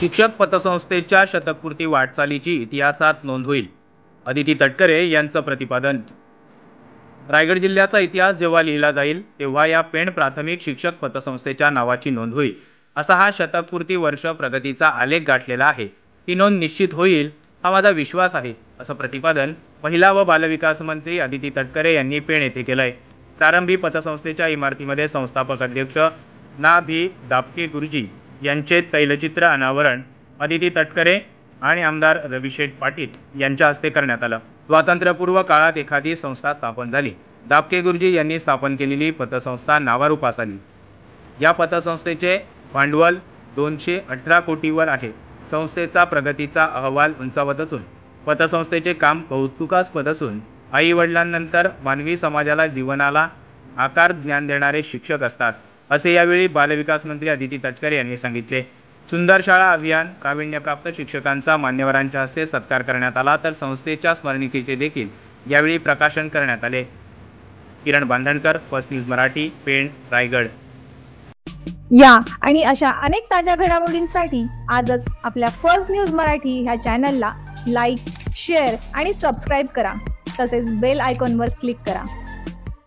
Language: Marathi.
शिक्षक पतसंस्थेच्या शतकपूर्ती वाटचालीची इतिहासात नोंद होईल, अदिती तटकरे यांचं प्रतिपादन। रायगड जिल्ह्याचा इतिहास जेव्हा लिहिला जाईल तेव्हा या पेण प्राथमिक शिक्षक पतसंस्थेच्या नावाची नोंद होईल, असा हा शतकपूर्ती वर्ष प्रगतीचा आलेख गाठलेला आहे। ही नोंद निश्चित होईल हा माझा विश्वास आहे, असं प्रतिपादन महिला व बालविकास मंत्री अदिती तटकरे यांनी पेण येथे केलंय। प्रारंभी पतसंस्थेच्या इमारतीमध्ये संस्थापक अध्यक्ष ना. भी. दापके गुरुजी यांचे तैलचित्र अनावरण अदिती तटकरे आणि आमदार रविशेठ पाटील यांच्या हस्ते करण्यात आलं। स्वातंत्र्यपूर्व काळात एखादी संस्था स्थापन झाली, दापके गुरुजी यांनी स्थापन केलेली पतसंस्था नावारूपास आली। या पतसंस्थेचे भांडवल 218 कोटींवर आहे। संस्थेचा प्रगतीचा अहवाल उंचावत असून पतसंस्थेचे काम कौतुकास्पद असून आई वडिलांनंतर मानवी समाजाला जीवनाला आकार ज्ञान देणारे शिक्षक असतात, असे यावेळी बालविकास मंत्री अदिती तटकरे यांनी सांगितले। सुंदर शाळा अभियान प्रावीण्यप्राप्त शिक्षकांचा मान्यवरांच्या हस्ते सत्कार करण्यात आला, तर संस्थेच्या स्मरणिकेचे देखील यावेळी प्रकाशन करण्यात आले। किरण बांधणकर, फर्स्ट न्यूज मराठी, पेण, रायगड। या आणि अशा अनेक ताज्या घडामोडींसाठी आजच आपल्या फर्स्ट न्यूज मराठी ह्या चॅनलला लाईक, शेअर आणि सबस्क्राईब करा। तसेच बेल आयकॉनवर क्लिक करा।